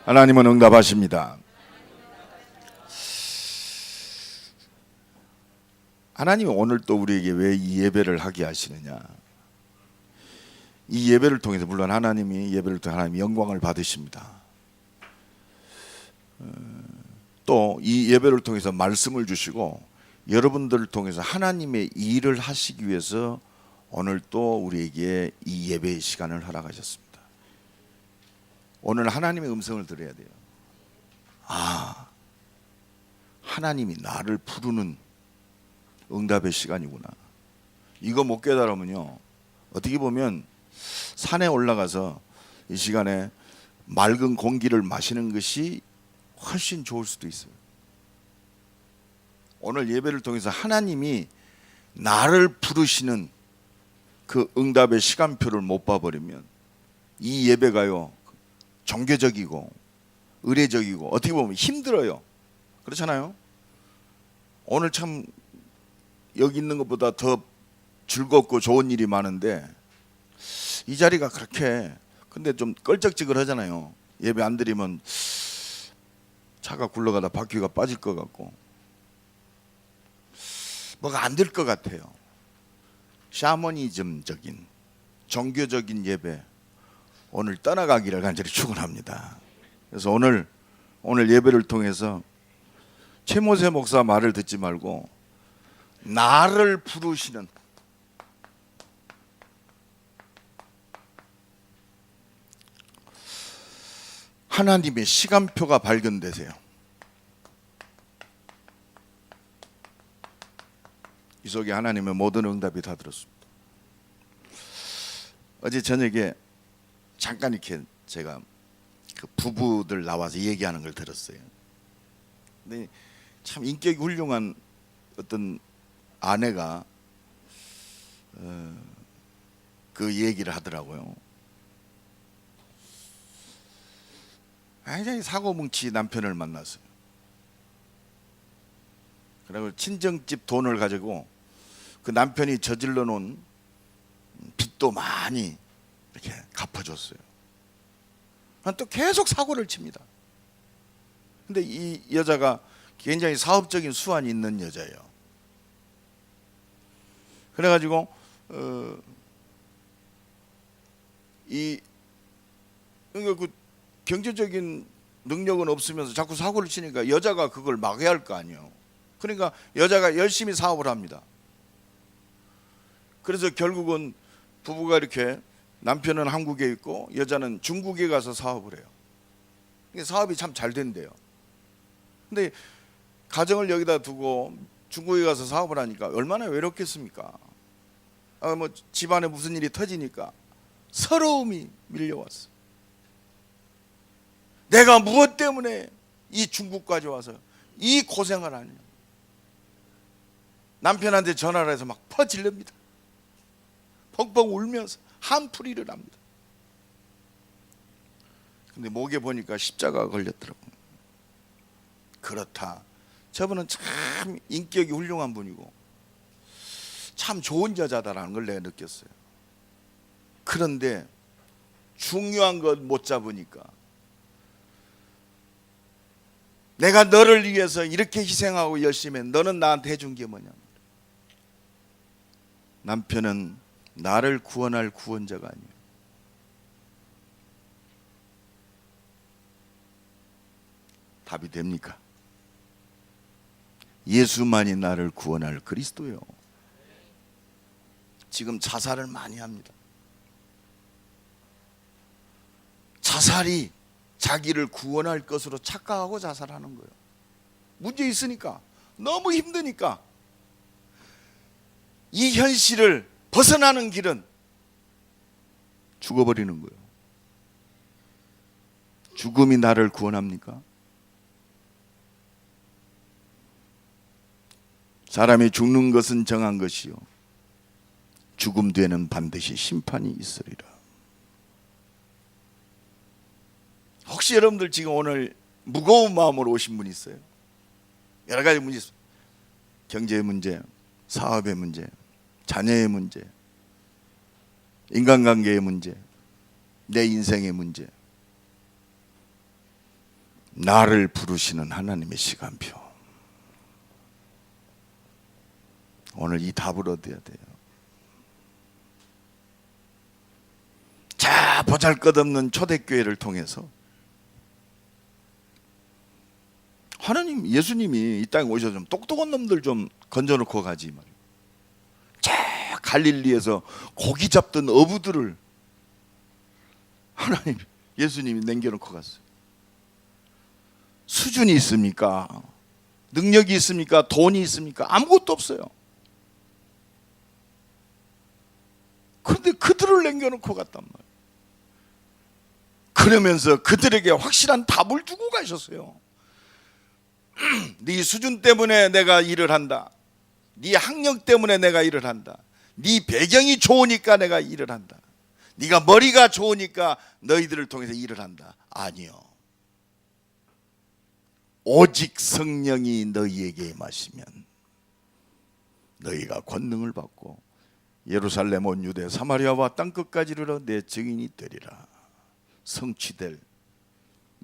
하나님은 응답하십니다. 하나님이 오늘 또 우리에게 왜 이 예배를 하게 하시느냐? 이 예배를 통해서 물론 하나님이 예배를 통해 하나님이 영광을 받으십니다. 또 이 예배를 통해서 말씀을 주시고 여러분들을 통해서 하나님의 일을 하시기 위해서 오늘 또 우리에게 이 예배의 시간을 허락하셨습니다. 오늘 하나님의 음성을 들어야 돼요. 하나님이 나를 부르는 응답의 시간이구나. 이거 못 깨달으면요, 어떻게 보면 산에 올라가서 이 시간에 맑은 공기를 마시는 것이 훨씬 좋을 수도 있어요. 오늘 예배를 통해서 하나님이 나를 부르시는 그 응답의 시간표를 못 봐버리면 이 예배가요, 종교적이고 의례적이고 어떻게 보면 힘들어요. 그렇잖아요. 오늘 참 여기 있는 것보다 더 즐겁고 좋은 일이 많은데 이 자리가 그렇게 근데 좀 껄쩍지근하잖아요. 예배 안 드리면 차가 굴러가다 바퀴가 빠질 것 같고 뭐가 안 될 것 같아요. 샤머니즘적인 종교적인 예배 오늘 떠나가기를 간절히 축원합니다. 그래서 오늘 예배를 통해서 최모세 목사 말을 듣지 말고 나를 부르시는 하나님의 시간표가 발견되세요. 이 속에 하나님의 모든 응답이 다 들었습니다. 어제 저녁에 잠깐 이렇게 제가 그 부부들 나와서 얘기하는 걸 들었어요. 근데 참 인격이 훌륭한 어떤 아내가 그 얘기를 하더라고요. 굉장히 사고뭉치 남편을 만났어요. 그리고 친정집 돈을 가지고 그 남편이 저질러 놓은 빚도 많이 이렇게 갚아줬어요. 또 계속 사고를 칩니다. 근데 이 여자가 굉장히 사업적인 수완이 있는 여자예요. 그래가지고 그러니까 그 경제적인 능력은 없으면서 자꾸 사고를 치니까 여자가 그걸 막아야 할 거 아니에요. 그러니까 여자가 열심히 사업을 합니다. 그래서 결국은 부부가 이렇게 남편은 한국에 있고 여자는 중국에 가서 사업을 해요. 사업이 참 잘 된대요. 근데 가정을 여기다 두고 중국에 가서 사업을 하니까 얼마나 외롭겠습니까? 뭐 집안에 무슨 일이 터지니까 서러움이 밀려왔어. 내가 무엇 때문에 이 중국까지 와서 이 고생을 하냐. 남편한테 전화를 해서 막 퍼질릅니다. 펑펑 울면서 한풀이를 합니다. 근데 목에 보니까 십자가가 걸렸더라고요. 그렇다. 저분은 참 인격이 훌륭한 분이고 참 좋은 여자다라는 걸 내가 느꼈어요. 그런데 중요한 것 못 잡으니까 내가 너를 위해서 이렇게 희생하고 열심히 해. 너는 나한테 해준 게 뭐냐. 남편은 나를 구원할 구원자가 아니에요. 답이 됩니까? 예수만이 나를 구원할 그리스도요. 지금 자살을 많이 합니다. 자살이 자기를 구원할 것으로 착각하고 자살하는 거예요. 문제 있으니까, 너무 힘드니까. 이 현실을 벗어나는 길은 죽어버리는 거예요. 죽음이 나를 구원합니까? 사람이 죽는 것은 정한 것이요 죽음 뒤에는 반드시 심판이 있으리라. 혹시 여러분들 지금 오늘 무거운 마음으로 오신 분 있어요? 여러 가지 문제 있어요. 경제의 문제, 사업의 문제, 자녀의 문제, 인간관계의 문제, 내 인생의 문제. 나를 부르시는 하나님의 시간표. 오늘 이 답을 얻어야 돼요. 자, 보잘것없는 초대교회를 통해서 하나님, 예수님이 이 땅에 오셔서 좀 똑똑한 놈들 좀 건져놓고 가지 말이에요. 자, 갈릴리에서 고기 잡던 어부들을 하나님, 예수님이 남겨놓고 갔어요. 수준이 있습니까? 능력이 있습니까? 돈이 있습니까? 아무것도 없어요. 그런데 그들을 남겨놓고 갔단 말이에요. 그러면서 그들에게 확실한 답을 주고 가셨어요. 네 수준 때문에 내가 일을 한다. 네 학력 때문에 내가 일을 한다. 네 배경이 좋으니까 내가 일을 한다. 네가 머리가 좋으니까 너희들을 통해서 일을 한다. 아니요. 오직 성령이 너희에게 임하시면 너희가 권능을 받고 예루살렘 온 유대 사마리아와 땅끝까지 이르러 내 증인이 되리라. 성취될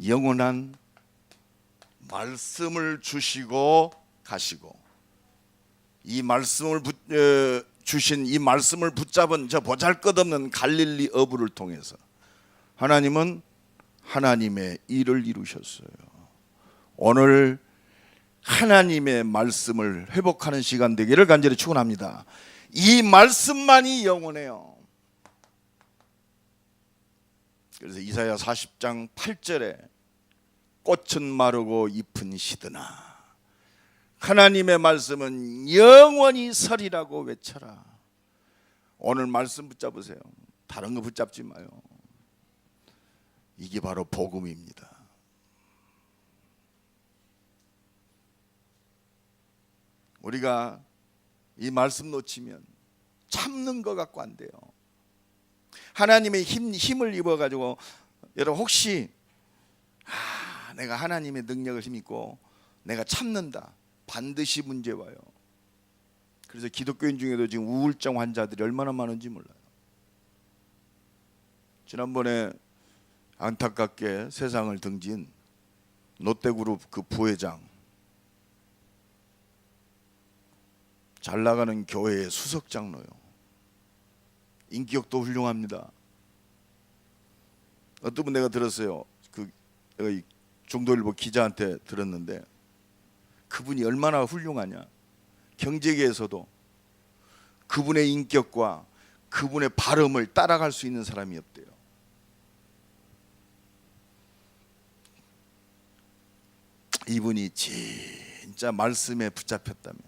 영원한 말씀을 주시고 가시고, 이 말씀을 주신 이 말씀을 붙잡은 저 보잘것없는 갈릴리 어부를 통해서 하나님은 하나님의 일을 이루셨어요. 오늘 하나님의 말씀을 회복하는 시간 되기를 간절히 축원합니다. 이 말씀만이 영원해요. 그래서 이사야 40장 8절에 꽃은 마르고 잎은 시드나 하나님의 말씀은 영원히 서리라고 외쳐라. 오늘 말씀 붙잡으세요. 다른 거 붙잡지 마요. 이게 바로 복음입니다. 우리가 이 말씀 놓치면 참는 것 갖고 안 돼요. 하나님의 힘을 입어가지고, 여러분 혹시 내가 하나님의 능력을 힘입고 내가 참는다, 반드시 문제 와요. 그래서 기독교인 중에도 지금 우울증 환자들이 얼마나 많은지 몰라요. 지난번에 안타깝게 세상을 등진 롯데그룹 그 부회장, 잘 나가는 교회의 수석 장로요. 인격도 훌륭합니다. 어떤 분 내가 들었어요. 그 중도일보 기자한테 들었는데 그분이 얼마나 훌륭하냐. 경제계에서도 그분의 인격과 그분의 발음을 따라갈 수 있는 사람이 없대요. 이분이 진짜 말씀에 붙잡혔다면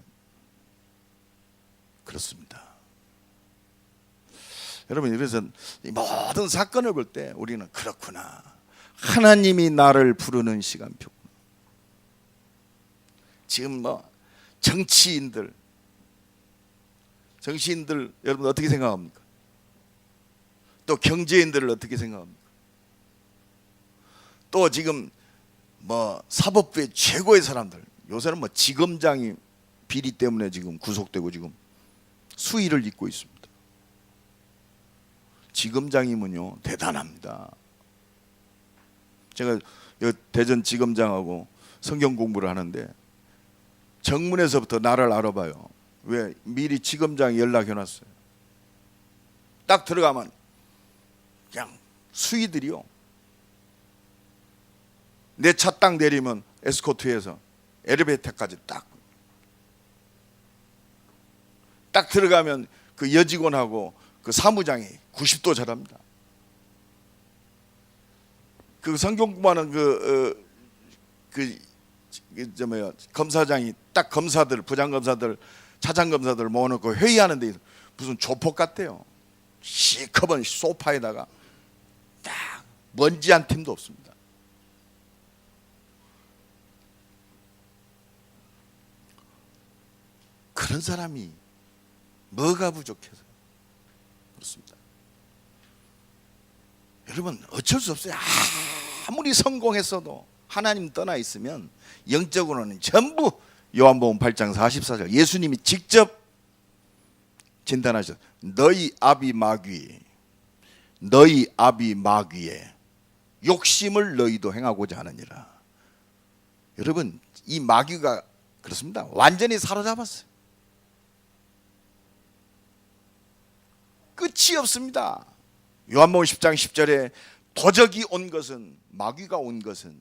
그렇습니다. 여러분, 그래서 이 모든 사건을 볼 때 우리는 그렇구나, 하나님이 나를 부르는 시간표. 지금 정치인들 여러분 어떻게 생각합니까? 또 경제인들을 어떻게 생각합니까? 또 지금 사법부의 최고의 사람들, 요새는 지검장이 비리 때문에 지금 구속되고 지금 수위를 잇고 있습니다. 지검장이면요 대단합니다. 제가 대전 지검장하고 성경 공부를 하는데 정문에서부터 나를 알아봐요. 왜? 미리 지검장이 연락해놨어요. 딱 들어가면 그냥 수위들이요, 내 차 딱 내리면 에스코트에서 엘리베이터까지 딱 들어가면 그 여직원하고 그 사무장이 90도 잘합니다. 그 성경 공부하는 검사장이 딱 검사들, 부장검사들, 차장검사들 모아놓고 회의하는데 무슨 조폭 같대요. 시커먼 소파에다가 딱 먼지 한 틈도 없습니다. 그런 사람이 뭐가 부족해서 그렇습니다. 여러분 어쩔 수 없어요. 아무리 성공했어도 하나님 떠나 있으면 영적으로는 전부, 요한복음 8장 44절 예수님이 직접 진단하셨어요. 너희 아비 마귀의 욕심을 너희도 행하고자 하느니라. 여러분, 이 마귀가 그렇습니다. 완전히 사로잡았어요. 끝이 없습니다. 요한복음 10장 10절에 도적이 온 것은, 마귀가 온 것은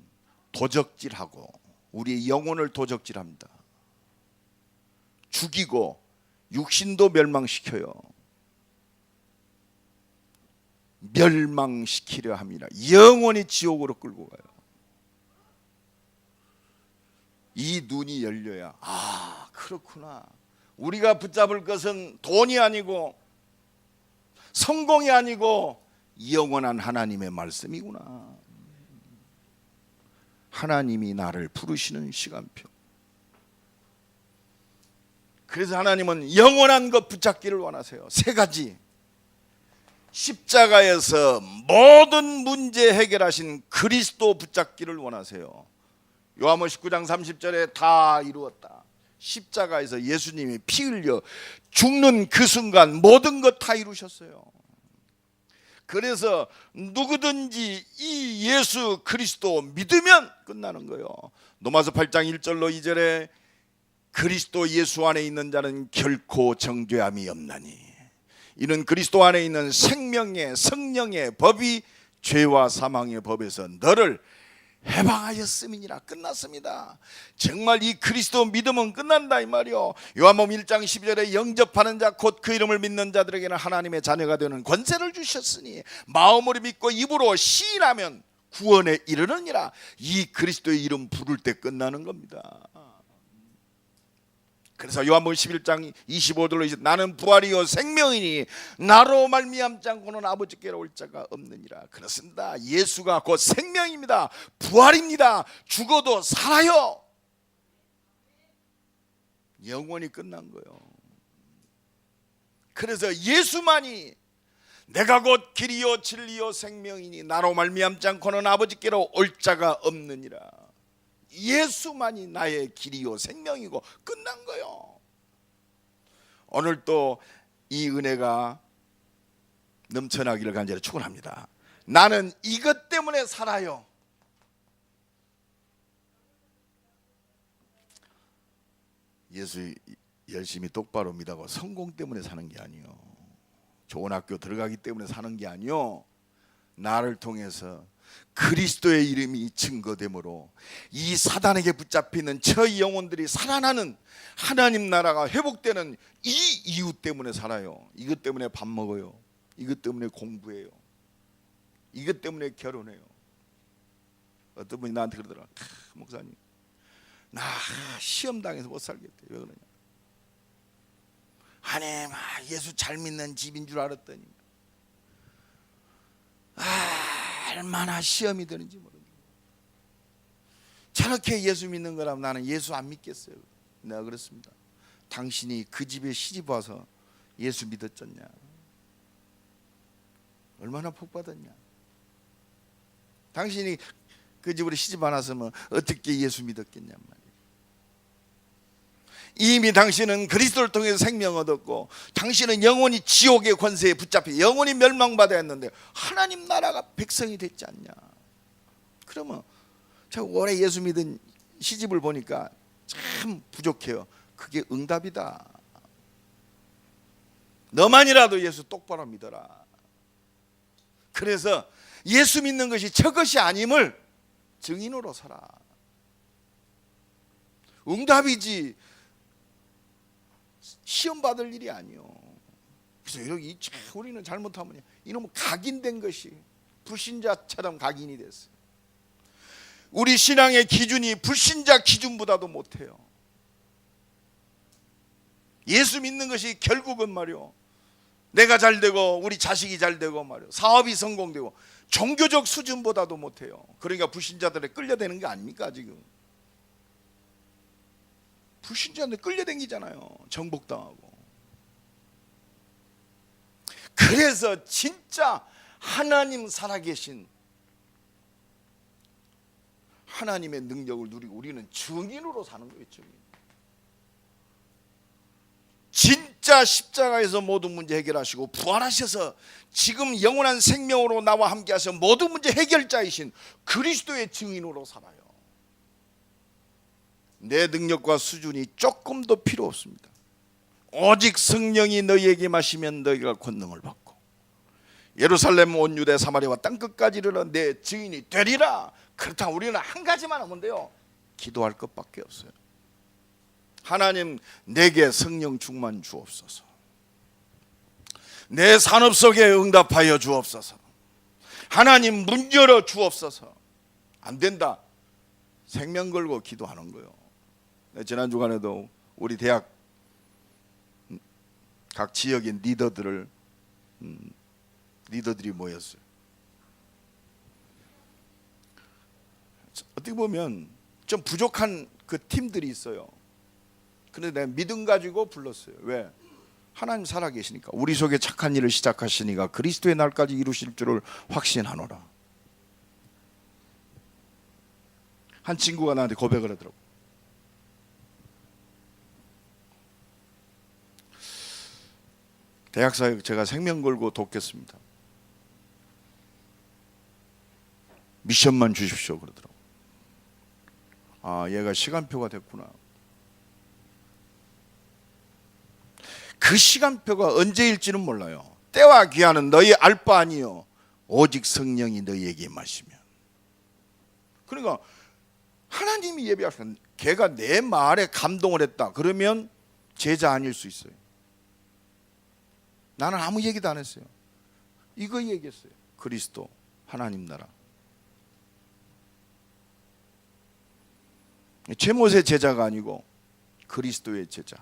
도적질하고 우리의 영혼을 도적질합니다. 죽이고 육신도 멸망시켜요. 멸망시키려 합니다. 영원히 지옥으로 끌고 가요. 이 눈이 열려야, 아, 그렇구나. 우리가 붙잡을 것은 돈이 아니고 성공이 아니고 영원한 하나님의 말씀이구나. 하나님이 나를 부르시는 시간표. 그래서 하나님은 영원한 것 붙잡기를 원하세요. 세 가지. 십자가에서 모든 문제 해결하신 그리스도 붙잡기를 원하세요. 요한복음 19장 30절에 다 이루었다. 십자가에서 예수님이 피 흘려 죽는 그 순간 모든 것 다 이루셨어요. 그래서 누구든지 이 예수 그리스도 믿으면 끝나는 거예요. 로마서 8장 1절로 2절에 그리스도 예수 안에 있는 자는 결코 정죄함이 없나니 이는 그리스도 안에 있는 생명의 성령의 법이 죄와 사망의 법에서 너를 해방하였음이니라. 끝났습니다. 정말 이 그리스도 믿으면 끝난다 이 말이요. 요한복음 1장 12절에 영접하는 자 곧 그 이름을 믿는 자들에게는 하나님의 자녀가 되는 권세를 주셨으니 마음으로 믿고 입으로 시인하면 구원에 이르느니라. 이 그리스도의 이름 부를 때 끝나는 겁니다. 그래서 요한복음 11장 25절로 이제 나는 부활이요 생명이니 나로 말미암지 않고는 아버지께로 올 자가 없느니라. 그렇습니다. 예수가 곧 생명입니다. 부활입니다. 죽어도 살아요. 영원히 끝난 거예요. 그래서 예수만이 내가 곧 길이요 진리요 생명이니 나로 말미암지 않고는 아버지께로 올 자가 없느니라. 예수만이 나의 길이요 생명이고 끝난 거요. 오늘 또 이 은혜가 넘쳐나기를 간절히 축원합니다. 나는 이것 때문에 살아요. 예수 열심히 똑바로 믿고 성공 때문에 사는 게 아니요. 좋은 학교 들어가기 때문에 사는 게 아니요. 나를 통해서 그리스도의 이름이 증거되므로 이 사단에게 붙잡히는 저 영혼들이 살아나는 하나님 나라가 회복되는 이 이유 때문에 살아요. 이것 때문에 밥 먹어요. 이것 때문에 공부해요. 이것 때문에 결혼해요. 어떤 분이 나한테 그러더라. 목사님, 나 시험 당해서 못 살겠대. 왜 그러냐? 하나님, 예수 잘 믿는 집인 줄 알았더니 얼마나 시험이 되는지 모르겠어요. 저렇게 예수 믿는 거라면 나는 예수 안 믿겠어요. 내가 그렇습니다. 당신이 그 집에 시집 와서 예수 믿었잖냐? 얼마나 복 받았냐? 당신이 그 집으로 시집 안 왔으면 어떻게 예수 믿었겠냐 말이에요. 이미 당신은 그리스도를 통해서 생명 얻었고 당신은 영원히 지옥의 권세에 붙잡혀 영원히 멸망받아야 했는데 하나님 나라가 백성이 됐지 않냐. 그러면 제가 오래 예수 믿은 시집을 보니까 참 부족해요. 그게 응답이다. 너만이라도 예수 똑바로 믿어라. 그래서 예수 믿는 것이 저것이 아님을 증인으로 살아. 응답이지 시험 받을 일이 아니요. 그래서 여기 우리는 잘못하면 이놈은 각인된 것이 불신자처럼 각인이 됐어요. 우리 신앙의 기준이 불신자 기준보다도 못해요. 예수 믿는 것이 결국은 말이요, 내가 잘 되고 우리 자식이 잘 되고 말이요, 사업이 성공되고 종교적 수준보다도 못해요. 그러니까 불신자들에 끌려대는 게 아닙니까? 지금 불신자한테 끌려다니잖아요. 정복당하고. 그래서 진짜 하나님 살아계신 하나님의 능력을 누리고 우리는 증인으로 사는 거예요. 증인. 진짜 십자가에서 모든 문제 해결하시고 부활하셔서 지금 영원한 생명으로 나와 함께 하셔서 모든 문제 해결자이신 그리스도의 증인으로 살아요. 내 능력과 수준이 조금도 필요 없습니다. 오직 성령이 너희에게 마시면 너희가 권능을 받고 예루살렘 온 유대 사마리아와 땅끝까지 이르러 내 증인이 되리라. 그렇다면 우리는 한 가지만 하면 돼요. 기도할 것밖에 없어요. 하나님, 내게 성령 충만 주옵소서. 내 산업 속에 응답하여 주옵소서. 하나님, 문 열어 주옵소서. 안 된다, 생명 걸고 기도하는 거예요. 지난 주간에도 우리 대학 각 지역의 리더들이 모였어요. 어떻게 보면 좀 부족한 그 팀들이 있어요. 그런데 내가 믿음 가지고 불렀어요. 왜? 하나님 살아계시니까, 우리 속에 착한 일을 시작하시니까 그리스도의 날까지 이루실 줄을 확신하노라. 한 친구가 나한테 고백을 하더라고. 대학사역 제가 생명 걸고 돕겠습니다. 미션만 주십시오 그러더라고. 아, 얘가 시간표가 됐구나. 그 시간표가 언제일지는 몰라요. 때와 기한은 너희 알 바 아니요 오직 성령이 너희에게 임하시면. 그러니까 하나님이 예비하시는, 걔가 내 말에 감동을 했다 그러면 제자 아닐 수 있어요. 나는 아무 얘기도 안 했어요. 이거 얘기했어요. 그리스도, 하나님 나라. 제못의 제자가 아니고 그리스도의 제자.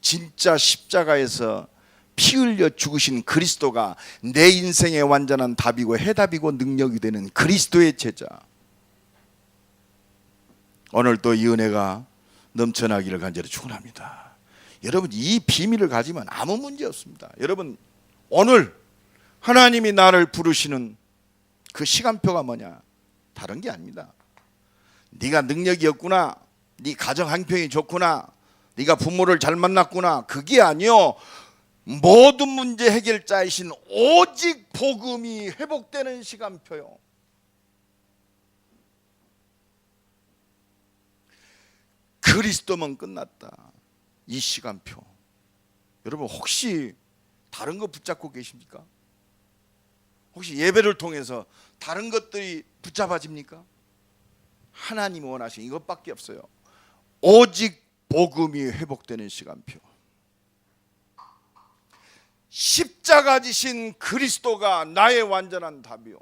진짜 십자가에서 피 흘려 죽으신 그리스도가 내 인생의 완전한 답이고 해답이고 능력이 되는 그리스도의 제자. 오늘 또 이 은혜가 넘쳐나기를 간절히 축원합니다. 여러분, 이 비밀을 가지면 아무 문제 없습니다. 여러분, 오늘 하나님이 나를 부르시는 그 시간표가 뭐냐? 다른 게 아닙니다. 네가 능력이 없구나, 네 가정 형편이 좋구나, 네가 부모를 잘 만났구나, 그게 아니요, 모든 문제 해결자이신 오직 복음이 회복되는 시간표요. 그리스도만 끝났다, 이 시간표. 여러분, 혹시 다른 거 붙잡고 계십니까? 혹시 예배를 통해서 다른 것들이 붙잡아집니까? 하나님이 원하시는 이것밖에 없어요. 오직 복음이 회복되는 시간표. 십자가 지신 그리스도가 나의 완전한 답이요.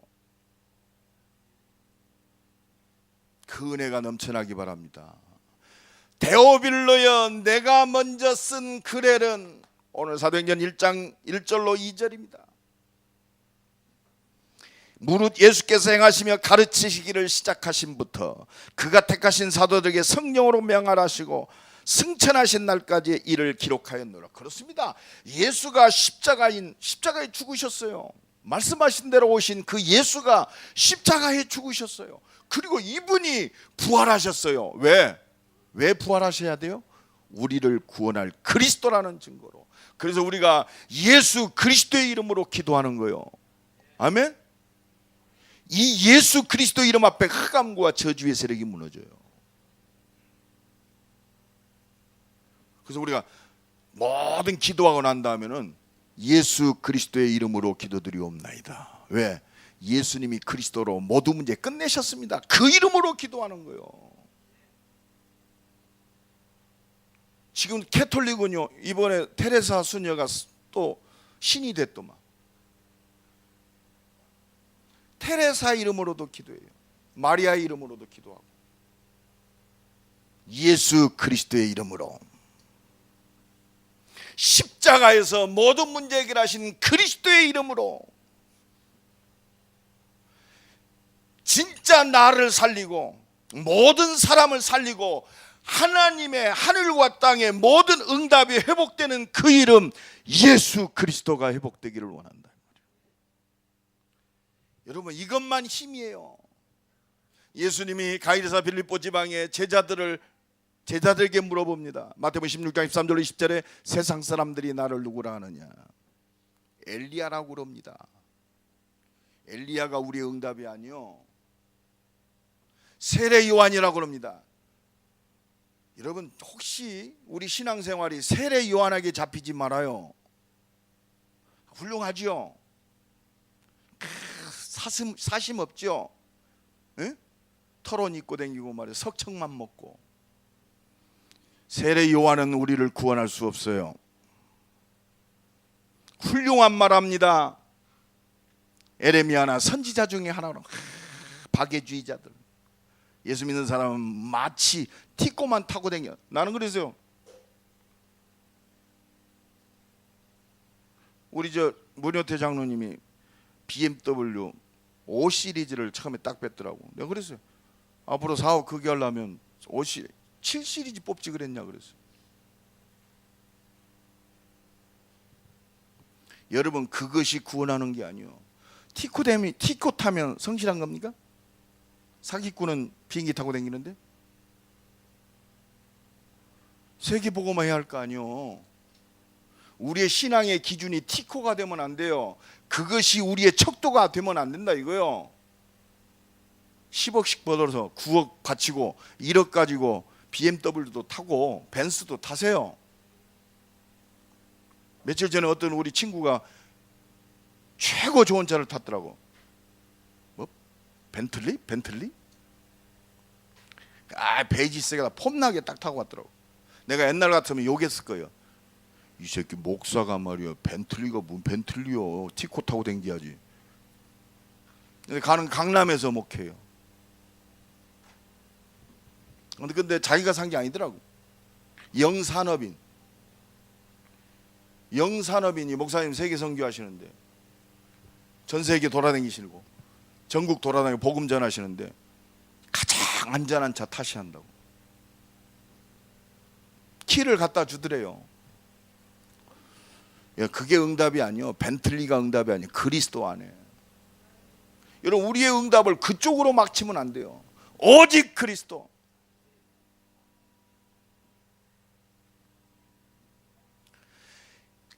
그 은혜가 넘쳐나기 바랍니다. 데오빌로여, 내가 먼저 쓴 글에는, 오늘 사도행전 1장 1절로 2절입니다. 무릇 예수께서 행하시며 가르치시기를 시작하신부터 그가 택하신 사도들에게 성령으로 명하시고 승천하신 날까지 이를 기록하였노라. 그렇습니다. 예수가 십자가에 죽으셨어요. 말씀하신 대로 오신 그 예수가 십자가에 죽으셨어요. 그리고 이분이 부활하셨어요. 왜 부활하셔야 돼요? 우리를 구원할 그리스도라는 증거로. 그래서 우리가 예수 그리스도의 이름으로 기도하는 거예요. 아멘. 이 예수 그리스도 이름 앞에 흑암과 저주의 세력이 무너져요. 그래서 우리가 모든 기도하고 난 다음에는 예수 그리스도의 이름으로 기도드리옵나이다. 왜? 예수님이 그리스도로 모든 문제 끝내셨습니다. 그 이름으로 기도하는 거예요. 지금 캐톨릭은요, 이번에 테레사 수녀가 또 신이 됐더만. 테레사 이름으로도 기도해요. 마리아 이름으로도 기도하고. 예수 그리스도의 이름으로, 십자가에서 모든 문제 해결하신 그리스도의 이름으로, 진짜 나를 살리고 모든 사람을 살리고 하나님의 하늘과 땅의 모든 응답이 회복되는 그 이름 예수 그리스도가 회복되기를 원한다. 여러분, 이것만 힘이에요. 예수님이 가이사랴 빌립보 지방의 제자들에게 물어봅니다. 마태복음 16장 13절로 20절에 세상 사람들이 나를 누구라 하느냐? 엘리야라고 그럽니다. 엘리야가 우리의 응답이 아니요, 세례 요한이라고 합니다. 여러분 혹시 우리 신앙생활이 세례 요한에게 잡히지 말아요. 훌륭하지요. 사심 없죠. 에? 털옷 입고 다니고 말이야. 석청만 먹고. 세례 요한은 우리를 구원할 수 없어요. 훌륭한 말합니다. 에레미야나 선지자 중에 하나로 박애주의자들. 예수 믿는 사람은 마치 티코만 타고 다녀. 나는 그래서요. 우리 문효태 장로님이 BMW 5 시리즈를 처음에 딱 뺐더라고. 내가 그랬어요. 앞으로 사업 크게 하려면 7 시리즈 뽑지 그랬냐 그랬어요. 여러분 그것이 구원하는 게 아니요. 티코 타면 성실한 겁니까? 사기꾼은 비행기 타고 다니는데 세계 보고만 해야 할 거 아니요. 우리의 신앙의 기준이 티코가 되면 안 돼요. 그것이 우리의 척도가 되면 안 된다 이거요. 10억씩 벌어서 9억 바치고 1억 가지고 BMW도 타고 벤츠도 타세요. 며칠 전에 어떤 우리 친구가 최고 좋은 차를 탔더라고. 뭐? 벤틀리? 베이지색에다 폼나게 딱 타고 왔더라고. 내가 옛날 같으면 욕했을 거예요. 이 새끼 목사가 말이야 벤틀리가 뭔 벤틀리요. 티코 타고 댕겨야지. 가는 강남에서 목회해요. 근데 자기가 산 게 아니더라고. 영산업인이 목사님 세계 선교하시는데 전 세계 돌아다니시고 전국 돌아다니고 복음 전하시는데 가장 안전한 차 타셔야 한다고. 키를 갖다 주더래요. 그게 응답이 아니요. 벤틀리가 응답이 아니에요. 그리스도 안에. 여러분 우리의 응답을 그쪽으로 막치면 안 돼요. 오직 그리스도.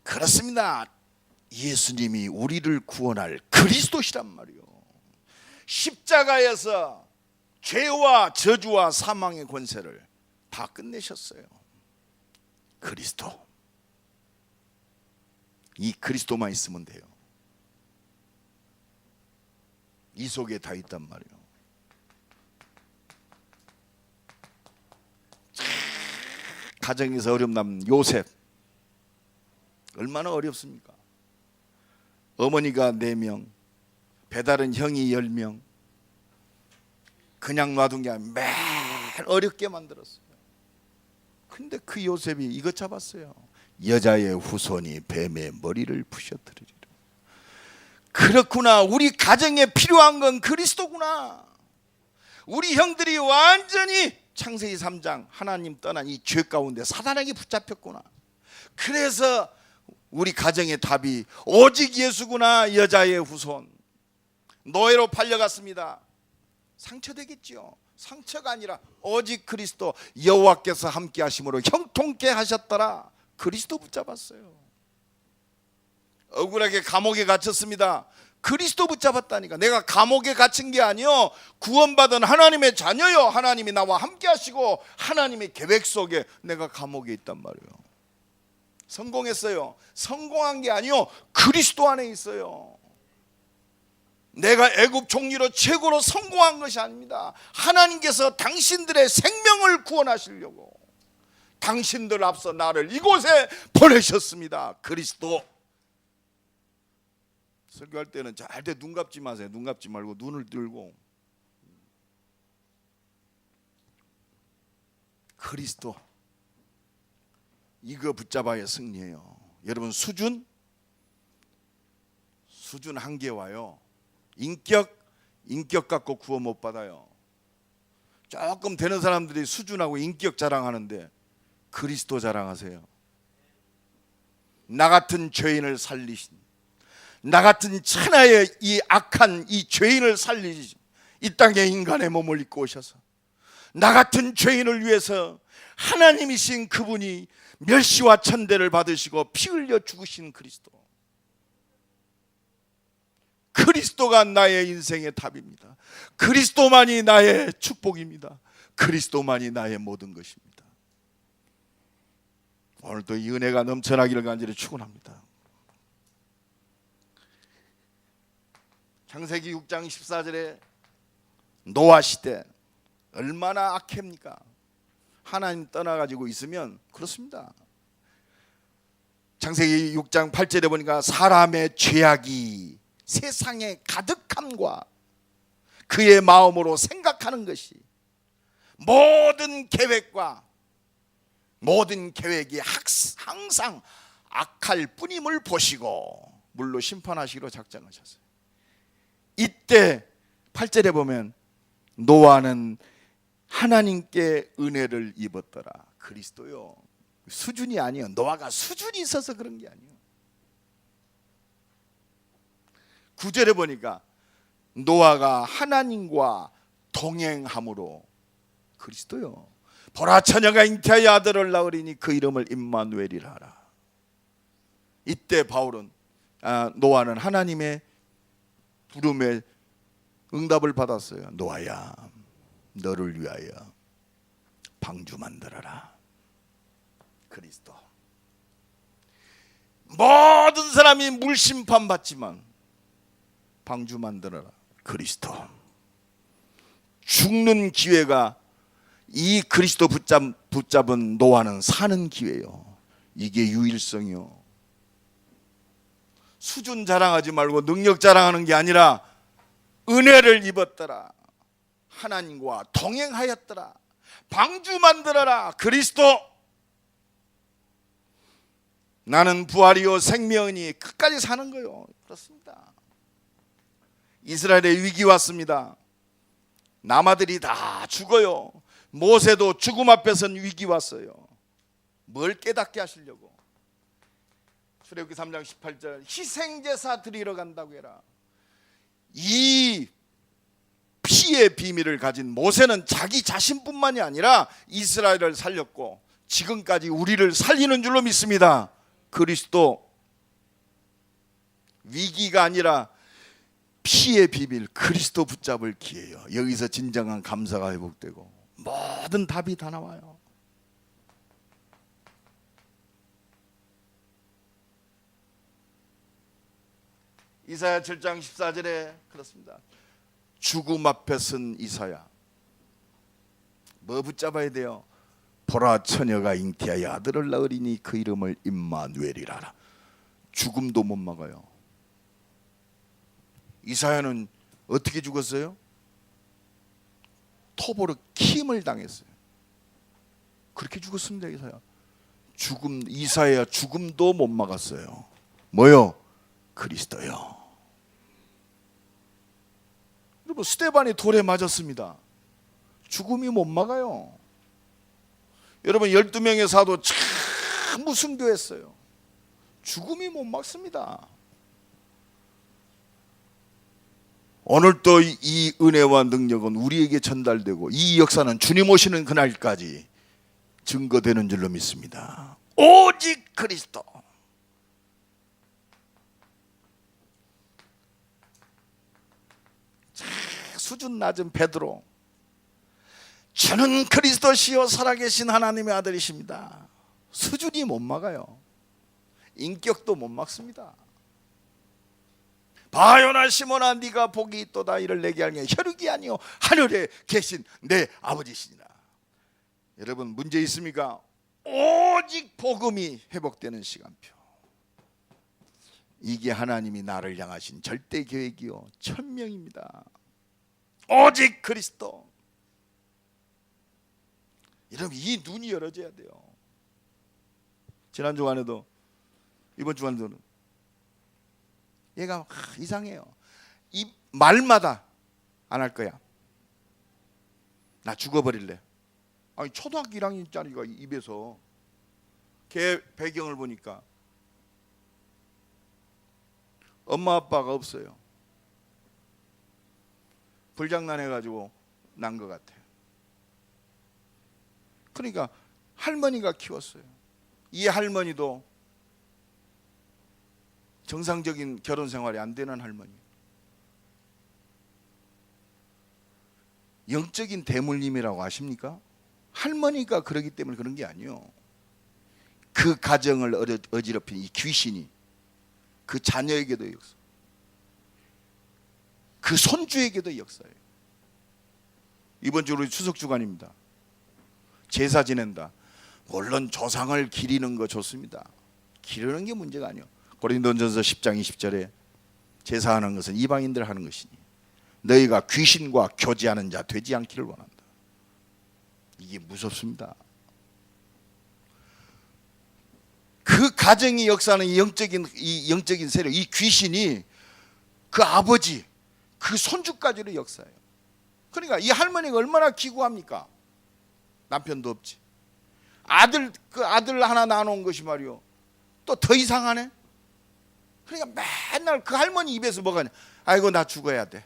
그렇습니다. 예수님이 우리를 구원할 그리스도시란 말이요. 십자가에서 죄와 저주와 사망의 권세를 다 끝내셨어요. 그리스도. 이 그리스도만 있으면 돼요. 이 속에 다 있단 말이에요. 가정에서 어려움 남은 요셉 얼마나 어렵습니까? 어머니가 4명, 배다른 형이 10명. 그냥 놔둔 게 아니라 매일 어렵게 만들었어요. 근데 그 요셉이 이것 잡았어요. 여자의 후손이 뱀의 머리를 부셔뜨리리라. 그렇구나. 우리 가정에 필요한 건 그리스도구나. 우리 형들이 완전히 창세기 3장 하나님 떠난 이 죄 가운데 사단에게 붙잡혔구나. 그래서 우리 가정의 답이 오직 예수구나. 여자의 후손 노예로 팔려갔습니다. 상처되겠죠. 상처가 아니라 오직 그리스도. 여호와께서 함께 하심으로 형통케 하셨더라. 그리스도 붙잡았어요. 억울하게 감옥에 갇혔습니다. 그리스도 붙잡았다니까. 내가 감옥에 갇힌 게 아니요, 구원받은 하나님의 자녀요. 하나님이 나와 함께 하시고 하나님의 계획 속에 내가 감옥에 있단 말이에요. 성공했어요. 성공한 게 아니요, 그리스도 안에 있어요. 내가 애굽 총리로 최고로 성공한 것이 아닙니다. 하나님께서 당신들의 생명을 구원하시려고 당신들 앞서 나를 이곳에 보내셨습니다. 그리스도. 설교할 때는 절대 눈 감지 마세요. 눈 감지 말고 눈을 들고. 그리스도. 이거 붙잡아야 승리해요. 여러분 수준 한계와요. 인격 갖고 구원 못 받아요. 조금 되는 사람들이 수준하고 인격 자랑하는데 그리스도 자랑하세요. 나 같은 죄인을 살리신, 나 같은 천하의 이 악한 이 죄인을 살리신, 이 땅에 인간의 몸을 입고 오셔서 나 같은 죄인을 위해서 하나님이신 그분이 멸시와 천대를 받으시고 피 흘려 죽으신 그리스도. 그리스도가 나의 인생의 답입니다. 그리스도만이 나의 축복입니다. 그리스도만이 나의 모든 것입니다. 오늘도 이 은혜가 넘쳐나기를 간절히 축원합니다. 창세기 6장 14절에 노아 시대 얼마나 악합니까? 하나님 떠나가지고 있으면 그렇습니다. 창세기 6장 8절에 보니까 사람의 죄악이 세상에 가득함과 그의 마음으로 생각하는 것이 모든 계획과 모든 계획이 항상 악할 뿐임을 보시고 물로 심판하시기로 작정하셨어요. 이때 8절에 보면 노아는 하나님께 은혜를 입었더라. 그리스도요. 수준이 아니에요. 노아가 수준이 있어서 그런 게 아니에요. 9절에 보니까 노아가 하나님과 동행함으로 그리스도요. 보라 처녀가 잉태하여 아들을 낳으리니 그 이름을 임마누엘이라 하라. 이때 바울은 노아는 하나님의 부름에 응답을 받았어요. 노아야, 너를 위하여 방주 만들어라. 그리스도. 모든 사람이 물심판 받지만 방주 만들어라. 그리스도. 죽는 기회가 이 그리스도 붙잡은 노아는 사는 기회요. 이게 유일성이요. 수준 자랑하지 말고 능력 자랑하는 게 아니라 은혜를 입었더라. 하나님과 동행하였더라. 방주 만들어라. 그리스도. 나는 부활이요 생명이니 끝까지 사는 거요. 그렇습니다. 이스라엘에 위기 왔습니다. 남아들이 다 죽어요. 모세도 죽음 앞에선 위기 왔어요. 뭘 깨닫게 하시려고? 출애굽기 3장 18절 희생제사 드리러 간다고 해라. 이 피의 비밀을 가진 모세는 자기 자신뿐만이 아니라 이스라엘을 살렸고 지금까지 우리를 살리는 줄로 믿습니다. 그리스도. 위기가 아니라 피의 비밀 그리스도 붙잡을 기회예요. 여기서 진정한 감사가 회복되고 모든 답이 다 나와요. 이사야 7장 14절에 그렇습니다. 죽음 앞에 선 이사야 뭐 붙잡아야 돼요? 보라 처녀가 잉태하여 아들을 낳으리니 그 이름을 임마누엘이라 하라. 죽음도 못 막아요. 이사야는 어떻게 죽었어요? 톱으로 킴을 당했어요. 그렇게 죽었습니다. 이사야 죽음도 못 막았어요. 뭐요? 그리스도요. 여러분 스데반이 돌에 맞았습니다. 죽음이 못 막아요. 여러분 12명의 사도 참 순교했어요. 죽음이 못 막습니다. 오늘도 이 은혜와 능력은 우리에게 전달되고 이 역사는 주님 오시는 그날까지 증거되는 줄로 믿습니다. 오직 그리스도. 수준 낮은 베드로, 저는 그리스도시요 살아계신 하나님의 아들이십니다. 수준이 못 막아요. 인격도 못 막습니다. 바요나 시몬아 네가 복이 있도다. 이를 내게 알면 혈육이 아니요 하늘에 계신 내 아버지시니라. 여러분 문제 있습니까? 오직 복음이 회복되는 시간표. 이게 하나님이 나를 향하신 절대 계획이요 천명입니다. 오직 그리스도. 여러분 이 눈이 열어져야 돼요. 지난 주간에도 이번 주간에도 얘가 이상해요. 이 말마다 안 할 거야. 나 죽어버릴래. 아니 초등학교 1학년짜리가 입에서 걔 배경을 보니까 엄마 아빠가 없어요. 불장난해가지고 난 것 같아요. 그러니까 할머니가 키웠어요. 이 할머니도 정상적인 결혼 생활이 안 되는 할머니. 영적인 대물림이라고 아십니까? 할머니가 그러기 때문에 그런 게 아니에요. 그 가정을 어지럽힌 이 귀신이 그 자녀에게도 역사, 그 손주에게도 역사예요. 이번 주 우리 추석 주간입니다. 제사 지낸다. 물론 조상을 기리는 거 좋습니다. 기르는 게 문제가 아니에요. 고린도전서 10장 20절에 제사하는 것은 이방인들 하는 것이니 너희가 귀신과 교제하는 자 되지 않기를 원한다. 이게 무섭습니다. 그 가정이 역사하는 이 영적인 세력, 이 귀신이 그 아버지, 그 손주까지도 역사해요. 그러니까 이 할머니가 얼마나 기구합니까? 남편도 없지. 그 아들 하나 낳아놓은 것이 말이요. 또 더 이상하네. 그러니까 맨날 그 할머니 입에서 뭐가 냐 아이고 나 죽어야 돼.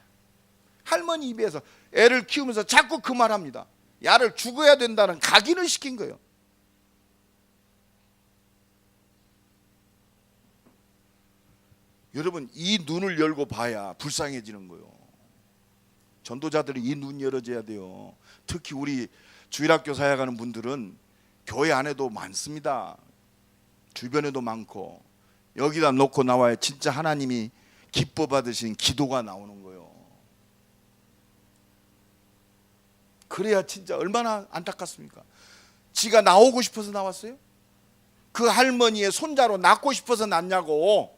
할머니 입에서 애를 키우면서 자꾸 그 말합니다. 야를 죽어야 된다는 각인을 시킨 거예요. 여러분, 이 눈을 열고 봐야 불쌍해지는 거예요. 전도자들이 이 눈 열어줘야 돼요. 특히 우리 주일학교 사역하는 분들은 교회 안에도 많습니다. 주변에도 많고 여기다 놓고 나와야 진짜 하나님이 기뻐 받으신 기도가 나오는 거예요. 그래야 진짜 얼마나 안타깝습니까? 지가 나오고 싶어서 나왔어요? 그 할머니의 손자로 낳고 싶어서 낳냐고.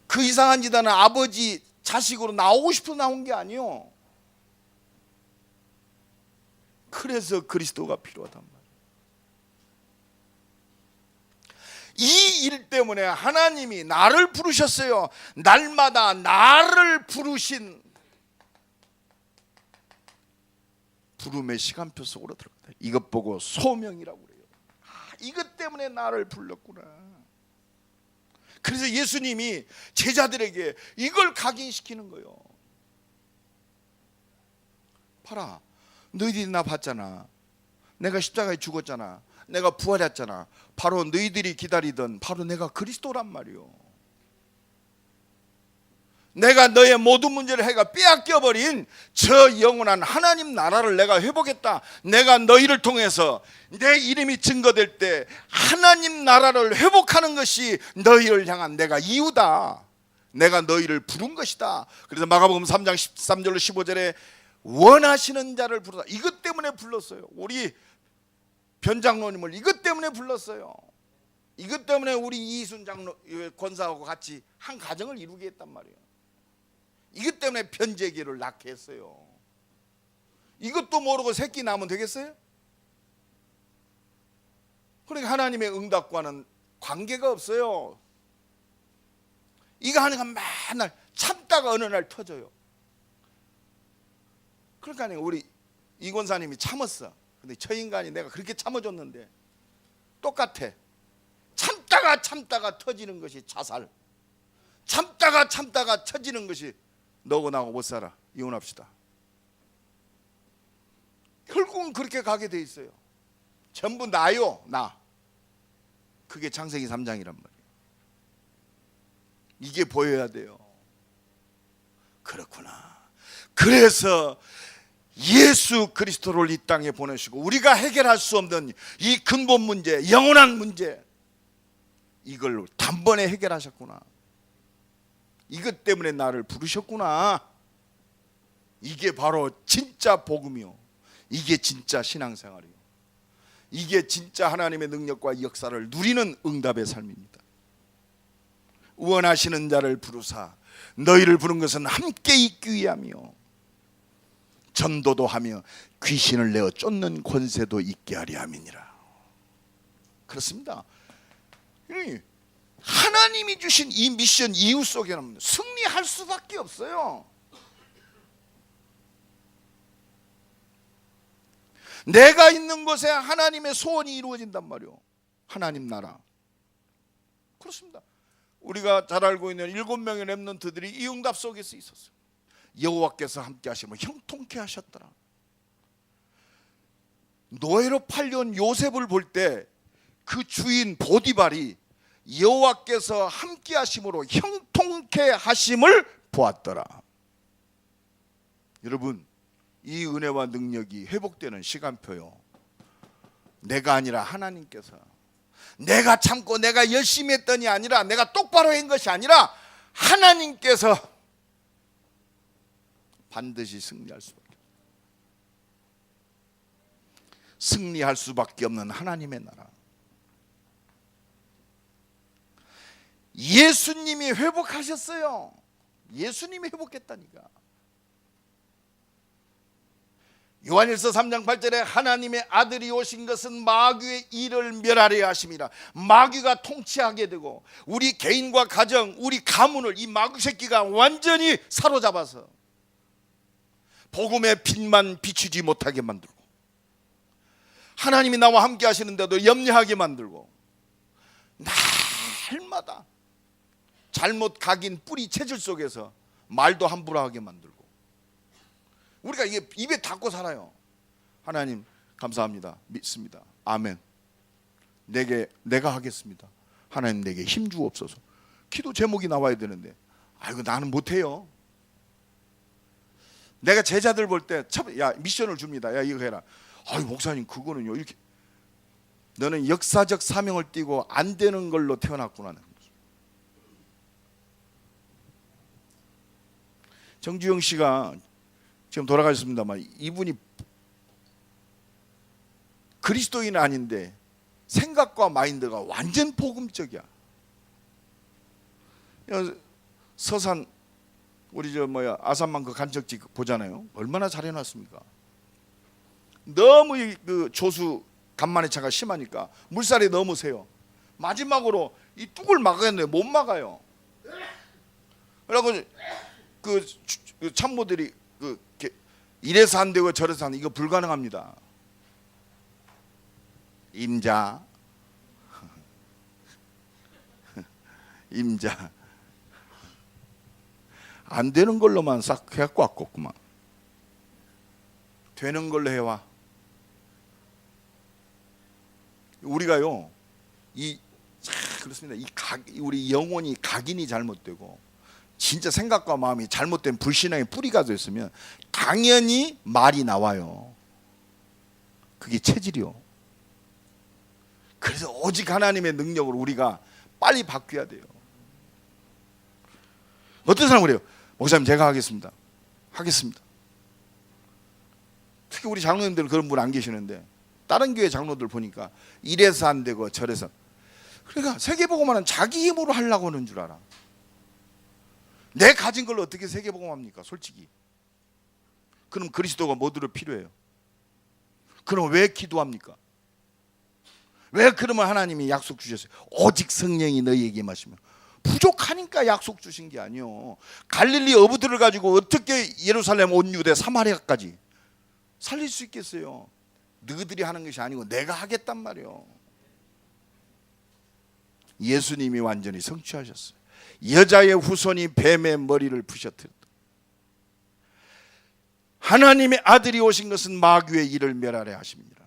그 이상한 짓 하는 아버지 자식으로 나오고 싶어서 나온 게 아니요. 그래서 그리스도가 필요하단 말이에요. 이 일 때문에 하나님이 나를 부르셨어요. 날마다 나를 부르신 부름의 시간표 속으로 들어갔다. 이것 보고 소명이라고 그래요. 이것 때문에 나를 불렀구나. 그래서 예수님이 제자들에게 이걸 각인시키는 거예요. 봐라, 너희들이 나 봤잖아. 내가 십자가에 죽었잖아. 내가 부활했잖아. 바로 너희들이 기다리던 바로 내가 그리스도란 말이요. 내가 너의 모든 문제를 해가 빼앗겨버린 저 영원한 하나님 나라를 내가 회복했다. 내가 너희를 통해서 내 이름이 증거될 때 하나님 나라를 회복하는 것이 너희를 향한 내가 이유다. 내가 너희를 부른 것이다. 그래서 마가복음 3장 13절로 15절에 원하시는 자를 부르다. 이것 때문에 불렀어요. 우리 변장로님을 이것 때문에 불렀어요. 이것 때문에 우리 이순 장로 권사하고 같이 한 가정을 이루게 했단 말이에요. 이것 때문에 변제기를 낳게 했어요. 이것도 모르고 새끼 낳으면 되겠어요? 그러니까 하나님의 응답과는 관계가 없어요. 이거 하니까 맨날 참다가 어느 날 터져요. 그러니까 우리 이 권사님이 참았어. 근데 저 인간이 내가 그렇게 참아줬는데 똑같아. 참다가 터지는 것이 자살. 참다가 터지는 것이 너고 나고 못 살아. 이혼합시다. 결국은 그렇게 가게 돼 있어요. 전부 나요, 나. 그게 창세기 3장이란 말이에요. 이게 보여야 돼요. 그렇구나. 그래서 예수 그리스도를 이 땅에 보내시고 우리가 해결할 수 없는 이 근본 문제, 영원한 문제, 이걸 단번에 해결하셨구나. 이것 때문에 나를 부르셨구나. 이게 바로 진짜 복음이요. 이게 진짜 신앙생활이요. 이게 진짜 하나님의 능력과 역사를 누리는 응답의 삶입니다. 원하시는 자를 부르사 너희를 부른 것은 함께 있기 위함이요 전도도 하며 귀신을 내어 쫓는 권세도 있게 하려 함이니라. 그렇습니다. 하나님이 주신 이 미션 이유 속에는 승리할 수밖에 없어요. 내가 있는 곳에 하나님의 소원이 이루어진단 말이에요. 하나님 나라. 그렇습니다. 우리가 잘 알고 있는 7명의 렘넌트들이 이 응답 속에서 있었어요. 여호와께서 함께 하시며 형통케 하셨더라. 노예로 팔려온 요셉을 볼 때 그 주인 보디발이 여호와께서 함께 하심으로 형통케 하심을 보았더라. 여러분, 이 은혜와 능력이 회복되는 시간표요, 내가 아니라 하나님께서, 내가 참고 내가 열심히 했더니 아니라, 내가 똑바로 한 것이 아니라 하나님께서 반드시 승리할 수밖에 없어요. 승리할 수밖에 없는 하나님의 나라. 예수님이 회복하셨어요. 예수님이 회복했다니까. 요한일서 3장 8절에 하나님의 아들이 오신 것은 마귀의 일을 멸하려 하심이라. 마귀가 통치하게 되고 우리 개인과 가정, 우리 가문을 이 마귀 새끼가 완전히 사로잡아서 복음의 빛만 비추지 못하게 만들고, 하나님이 나와 함께 하시는데도 염려하게 만들고, 날마다 잘못 각인 뿌리 체질 속에서 말도 함부로 하게 만들고, 우리가 이게 입에 닫고 살아요. 하나님 감사합니다, 믿습니다, 아멘, 내가 하겠습니다, 하나님 내게 힘 주옵소서. 기도 제목이 나와야 되는데 아이고 나는 못해요. 내가 제자들 볼 때 야 미션을 줍니다. 야 이거 해라. 아이 목사님 그거는요, 이렇게 너는 역사적 사명을 띠고 안 되는 걸로 태어났구나. 정주영 씨가 지금 돌아가셨습니다만 이분이 그리스도인은 아닌데 생각과 마인드가 완전 복음적이야. 서산 우리 아산만 그 간척지 보잖아요. 얼마나 잘 해놨습니까? 너무 그 조수 간만의 차가 심하니까 물살이 너무 세요. 마지막으로 이 뚝을 막았는데 못 막아요. 그래갖고 그 참모들이 이래서 안 되고 저래서 안 되고 이거 불가능합니다. 임자 임자 안 되는 걸로만 싹 해갖고 왔겠구만. 되는 걸로 해와. 우리가요 그렇습니다. 우리 영혼이 각인이 잘못되고 진짜 생각과 마음이 잘못된 불신앙의 뿌리가 됐으면 당연히 말이 나와요. 그게 체질이요. 그래서 오직 하나님의 능력으로 우리가 빨리 바뀌어야 돼요. 어떤 사람은 그래요. 목사님 제가 하겠습니다. 특히 우리 장로님들은 그런 분 안 계시는데 다른 교회 장로들 보니까 이래서 안 되고 저래서, 그러니까 세계복음화는 자기 힘으로 하려고 하는 줄 알아. 내 가진 걸로 어떻게 세계복음합니까? 솔직히. 그럼 그리스도가 뭐들어 필요해요? 그럼 왜 기도합니까? 왜 그러면 하나님이 약속 주셨어요? 오직 성령이 너희에게 임하시면. 부족하니까 약속 주신 게 아니요. 갈릴리 어부들을 가지고 어떻게 예루살렘 온 유대 사마리아까지 살릴 수 있겠어요? 너희들이 하는 것이 아니고 내가 하겠단 말이요. 예수님이 완전히 성취하셨어요. 여자의 후손이 뱀의 머리를 부셔뜨렸다. 하나님의 아들이 오신 것은 마귀의 일을 멸하려 하십니다.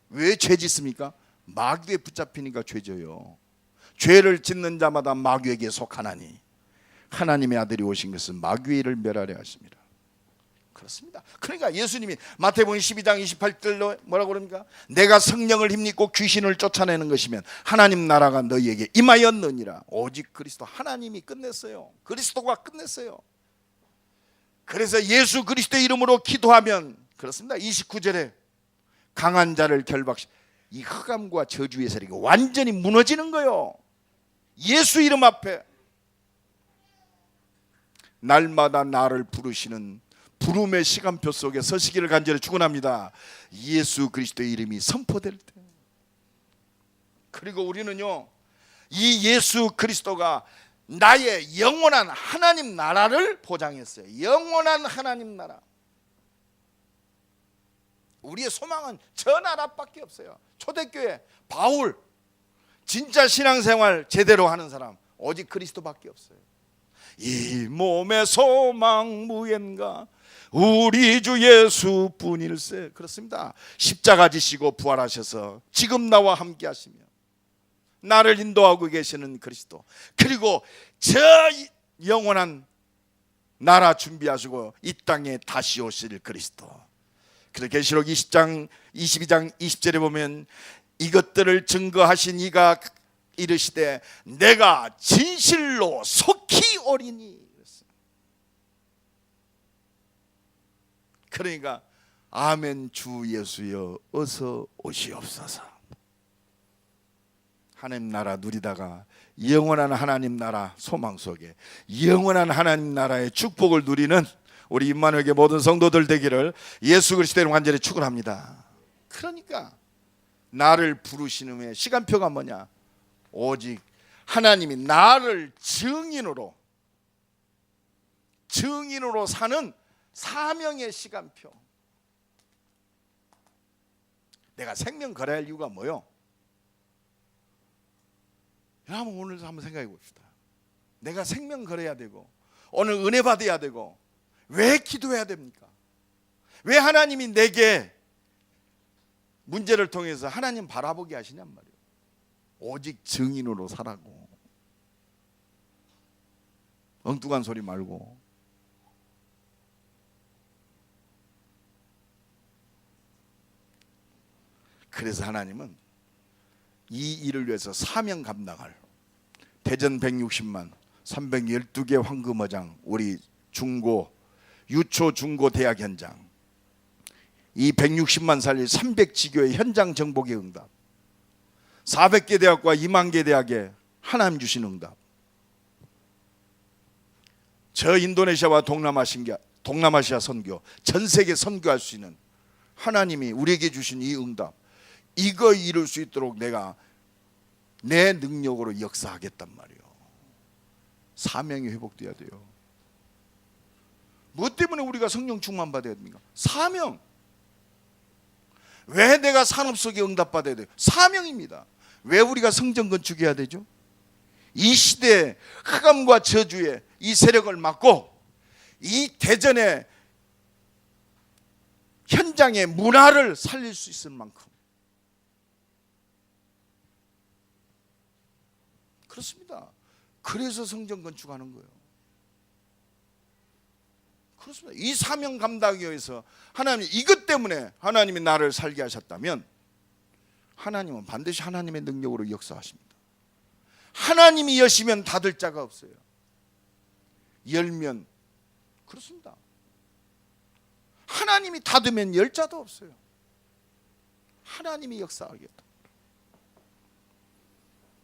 왜 죄 짓습니까? 마귀에 붙잡히니까 죄져요. 죄를 짓는 자마다 마귀에게 속하나니 하나님의 아들이 오신 것은 마귀의 일을 멸하려 하십니다. 그렇습니다. 그러니까 예수님이 마태복음 12장 28절로 뭐라고 그럽니까? 내가 성령을 힘입고 귀신을 쫓아내는 것이면 하나님 나라가 너희에게 임하였느니라. 오직 그리스도 하나님이 끝냈어요. 그리스도가 끝냈어요. 그래서 예수 그리스도의 이름으로 기도하면 그렇습니다. 29절에 강한 자를 결박시, 이 흑암과 저주의 세력이 완전히 무너지는 거예요. 예수 이름 앞에 날마다 나를 부르시는 부름의 시간표 속에 서시기를 간절히 축원합니다. 예수 그리스도의 이름이 선포될 때. 그리고 우리는요 이 예수 그리스도가 나의 영원한 하나님 나라를 보장했어요. 영원한 하나님 나라. 우리의 소망은 저 나라밖에 없어요. 초대교회 바울, 진짜 신앙생활 제대로 하는 사람 오직 그리스도밖에 없어요. 이 몸의 소망 무엔가 우리 주 예수뿐일세. 그렇습니다. 십자가 지시고 부활하셔서 지금 나와 함께 하시며 나를 인도하고 계시는 그리스도, 그리고 저 영원한 나라 준비하시고 이 땅에 다시 오실 그리스도. 그래서 계시록 20장 22장 20절에 보면 이것들을 증거하신 이가 이르시되 내가 진실로 속히 오리니. 그러니까 아멘 주 예수여 어서 오시옵소서. 하나님 나라 누리다가 영원한 하나님 나라 소망 속에 영원한 하나님 나라의 축복을 누리는 우리 임마누엘교회 모든 성도들 되기를 예수 그리스도의 간절히 축원합니다. 그러니까 나를 부르시는 후에 시간표가 뭐냐? 오직 하나님이 나를 증인으로 사는 사명의 시간표. 내가 생명 걸어야 할 이유가 뭐요? 여러분 오늘도 한번 생각해 봅시다. 내가 생명 걸어야 되고 오늘 은혜 받아야 되고 왜 기도해야 됩니까? 왜 하나님이 내게 문제를 통해서 하나님 바라보게 하시냔 말이에요. 오직 증인으로 살라고. 엉뚱한 소리 말고. 그래서 하나님은 이 일을 위해서 사명 감당할 대전 160만 312개 황금어장 우리 중고 유초 중고 대학 현장 이 160만 살릴 300지교의 현장 정복의 응답 400개 대학과 2만 개 대학에 하나님 주신 응답 저 인도네시아와 동남아시아 선교 전 세계 선교할 수 있는 하나님이 우리에게 주신 이 응답 이거 이룰 수 있도록 내가 내 능력으로 역사하겠단 말이에요. 사명이 회복돼야 돼요. 무엇 때문에 우리가 성령 충만 받아야 됩니까? 사명. 왜 내가 산업 속에 응답받아야 돼요? 사명입니다. 왜 우리가 성전 건축해야 되죠? 이 시대의 흑암과 저주의 이 세력을 막고 이 대전의 현장의 문화를 살릴 수 있을 만큼 그렇습니다. 그래서 성전 건축하는 거예요. 그렇습니다. 이 사명 감당하기 위해서 하나님 이것 때문에 하나님이 나를 살게 하셨다면 하나님은 반드시 하나님의 능력으로 역사하십니다. 하나님이 여시면 닫을 자가 없어요. 열면 그렇습니다. 하나님이 닫으면 열 자도 없어요. 하나님이 역사하겠다.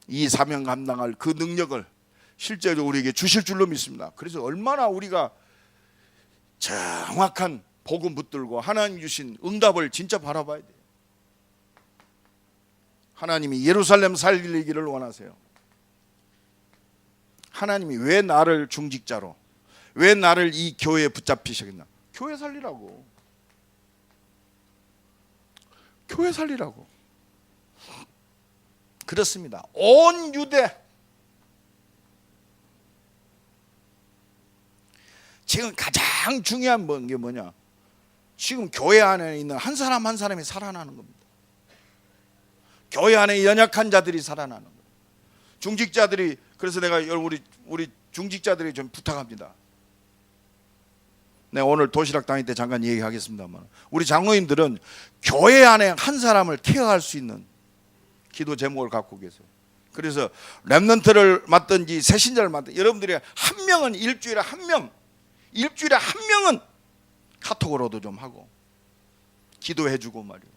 이 사명 감당할 그 능력을 실제로 우리에게 주실 줄로 믿습니다. 그래서 얼마나 우리가 정확한 복음 붙들고 하나님 주신 응답을 진짜 바라봐야 돼요. 하나님이 예루살렘 살리기를 원하세요. 하나님이 왜 나를 중직자로 왜 나를 이 교회에 붙잡히시겠나? 교회 살리라고. 교회 살리라고. 그렇습니다. 온 유대 지금 가장 중요한 게 뭐냐? 지금 교회 안에 있는 한 사람 한 사람이 살아나는 겁니다. 교회 안에 연약한 자들이 살아나는 거예요. 중직자들이 그래서 내가 우리 중직자들이 좀 부탁합니다. 내가 오늘 도시락 다닐 때 잠깐 얘기하겠습니다만 우리 장로님들은 교회 안에 한 사람을 케어할 수 있는 기도 제목을 갖고 계세요. 그래서 렘넌트를 맡든지 새신자를 맡든지 여러분들이 한 명은 일주일에 한 명은 카톡으로도 좀 하고 기도해주고 말이에요.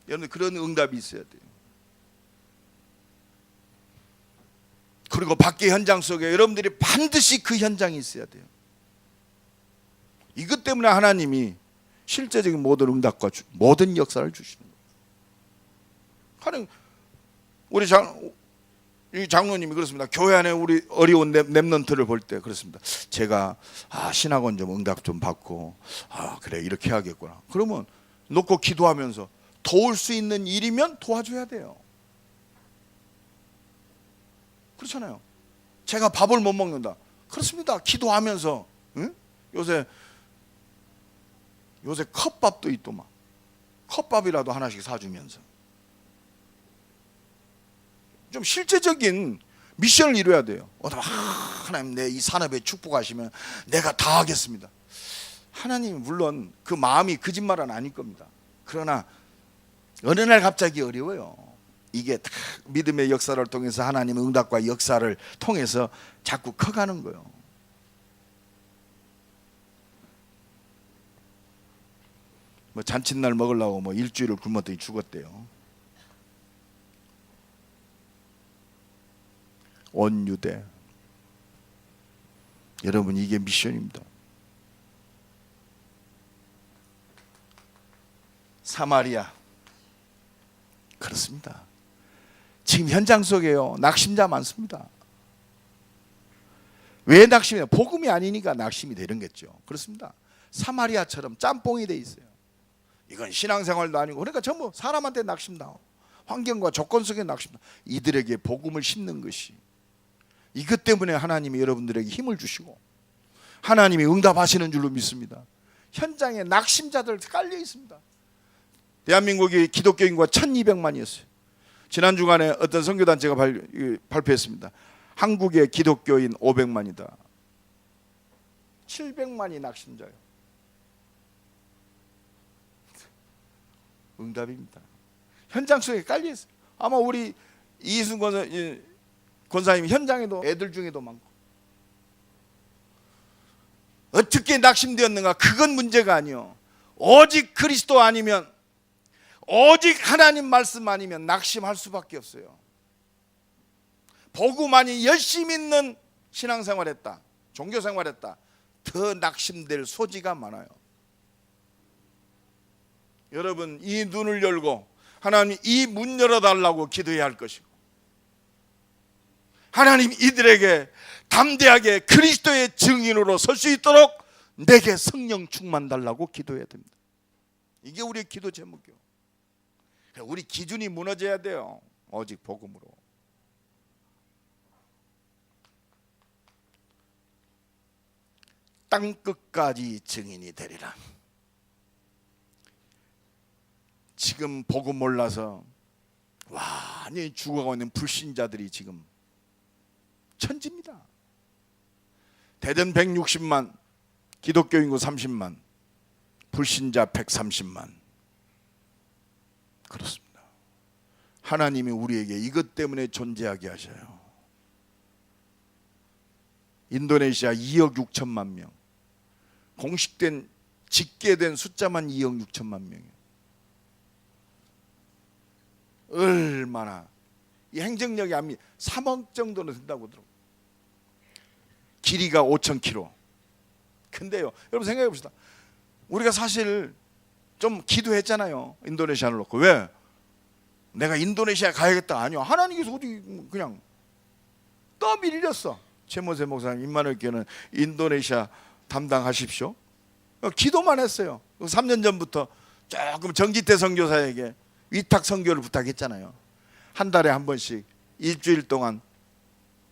여러분들 그런 응답이 있어야 돼요. 그리고 밖에 현장 속에 여러분들이 반드시 그 현장이 있어야 돼요. 이것 때문에 하나님이 실제적인 모든 응답과 모든 역사를 주시는 거예요. 하는 우리 장로님이 그렇습니다. 교회 안에 우리 어려운 렘넌트를 볼 때 그렇습니다. 제가 신학원 좀 응답 좀 받고 그래 이렇게 해야겠구나. 그러면 놓고 기도하면서 도울 수 있는 일이면 도와줘야 돼요. 그렇잖아요. 제가 밥을 못 먹는다. 그렇습니다. 기도하면서 응? 요새 컵밥도 있더만. 컵밥이라도 하나씩 사주면서 좀 실제적인 미션을 이루어야 돼요. 하나님 내 이 산업에 축복하시면 내가 다 하겠습니다. 하나님 물론 그 마음이 거짓말은 아닐 겁니다. 그러나 어느 날 갑자기 어려워요. 이게 다 믿음의 역사를 통해서 하나님의 응답과 역사를 통해서 자꾸 커가는 거예요. 뭐 잔칫날 먹으려고 뭐 일주일을 굶었더니 죽었대요. 온 유대. 여러분 이게 미션입니다. 사마리아. 그렇습니다. 지금 현장 속에요 낙심자 많습니다. 왜 낙심이에요? 복음이 아니니까 낙심이 되는 거죠. 그렇습니다. 사마리아처럼 짬뽕이 돼 있어요. 이건 신앙생활도 아니고 그러니까 전부 사람한테 낙심당하고 환경과 조건 속에 낙심당하고 이들에게 복음을 심는 것이 이것 때문에 하나님이 여러분들에게 힘을 주시고 하나님이 응답하시는 줄로 믿습니다. 현장에 낙심자들 깔려 있습니다. 대한민국이 기독교인과 1200만이었어요. 지난 주간에 어떤 선교단체가 발표했습니다. 한국의 기독교인 500만이다. 700만이 낙심자예요. 응답입니다. 현장 속에 깔려 있어요. 아마 우리 이순 권사님 현장에도 애들 중에도 많고 어떻게 낙심되었는가? 그건 문제가 아니요. 오직 그리스도 아니면 오직 하나님 말씀 아니면 낙심할 수밖에 없어요. 복음만이 열심히 있는 신앙생활했다, 종교생활했다, 더 낙심될 소지가 많아요. 여러분 이 눈을 열고 하나님 이 문 열어달라고 기도해야 할 것이고 하나님 이들에게 담대하게 그리스도의 증인으로 설 수 있도록 내게 성령 충만 달라고 기도해야 됩니다. 이게 우리의 기도 제목이요. 우리 기준이 무너져야 돼요. 오직 복음으로. 땅끝까지 증인이 되리라. 지금 복음 몰라서 완전히 죽어가고 있는 불신자들이 지금 천지입니다. 대전 160만, 기독교 인구 30만, 불신자 130만. 그렇습니다. 하나님이 우리에게 이것 때문에 존재하게 하셔요. 인도네시아 2억 6천만 명, 공식된 집계된 숫자만 2억 6천만 명이에요. 얼마나 이 행정력이 3억 정도는 된다고 들어. 길이가 5,000km. 근데요, 여러분 생각해 봅시다. 우리가 사실 좀 기도했잖아요. 인도네시아를 놓고. 왜? 내가 인도네시아 가야겠다. 아니요. 하나님께서 어디 그냥 떠밀렸어. 최모세 목사님 임마누엘 교회는 인도네시아 담당하십시오. 기도만 했어요. 3년 전부터 조금 정지태 선교사에게 위탁 선교를 부탁했잖아요. 한 달에 한 번씩 일주일 동안.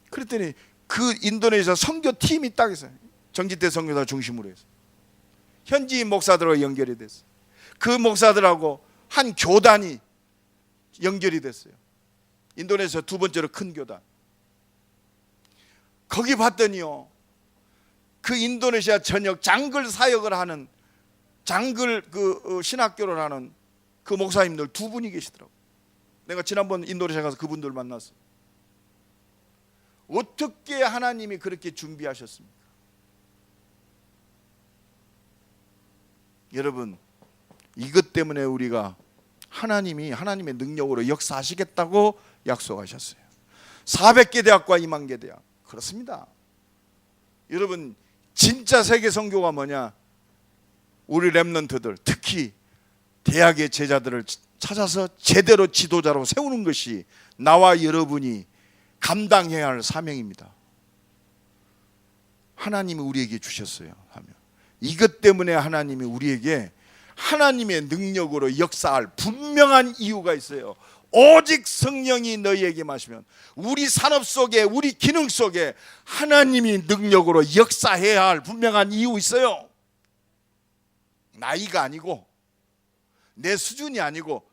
그랬더니 그 인도네시아 선교팀이 딱 있어요. 정지태 선교사 중심으로 해서 현지인 목사들하고 연결이 됐어요. 그 목사들하고 한 교단이 연결이 됐어요. 인도네시아 두 번째로 큰 교단. 거기 봤더니요, 그 인도네시아 전역 장글 사역을 하는 장글 신학교를 하는 그 목사님들 두 분이 계시더라고요. 내가 지난번 인도네시아 가서 그분들 만났어요. 어떻게 하나님이 그렇게 준비하셨습니까? 여러분, 이것 때문에 우리가 하나님이 하나님의 능력으로 역사하시겠다고 약속하셨어요. 400개 대학과 2만 개 대학. 그렇습니다. 여러분, 진짜 세계 선교가 뭐냐? 우리 렘넌트들, 특히 대학의 제자들을 찾아서 제대로 지도자로 세우는 것이 나와 여러분이 감당해야 할 사명입니다. 하나님이 우리에게 주셨어요. 하면 이것 때문에 하나님이 우리에게 하나님의 능력으로 역사할 분명한 이유가 있어요. 오직 성령이 너희에게 마시면 우리 산업 속에, 우리 기능 속에 하나님이 능력으로 역사해야 할 분명한 이유 있어요. 나이가 아니고 내 수준이 아니고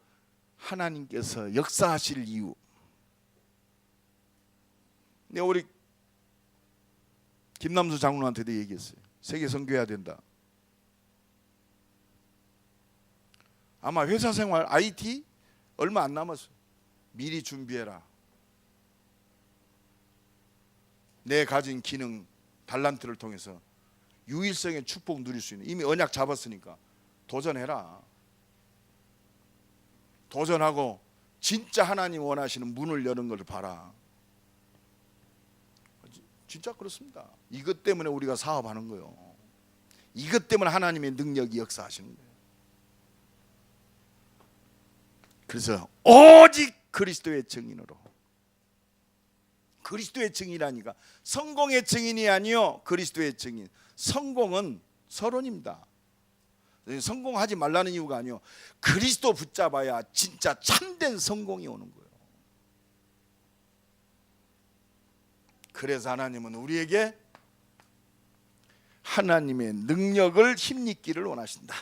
하나님께서 역사하실 이유. 내가 우리 김남수 장로한테도 얘기했어요. 세계 선교해야 된다. 아마 회사 생활 IT 얼마 안 남았어. 미리 준비해라. 내 가진 기능 달란트를 통해서 유일성의 축복 누릴 수 있는, 이미 언약 잡았으니까 도전해라. 도전하고 진짜 하나님 원하시는 문을 여는 걸 봐라. 진짜 그렇습니다. 이것 때문에 우리가 사업하는 거예요. 이것 때문에 하나님의 능력이 역사하시는 거예요. 그래서 오직 그리스도의 증인으로. 그리스도의 증인이라니까 성공의 증인이 아니요, 그리스도의 증인. 성공은 서론입니다. 성공하지 말라는 이유가 아니요, 그리스도 붙잡아야 진짜 참된 성공이 오는 거예요. 그래서 하나님은 우리에게 하나님의 능력을 힘입기를 원하신다.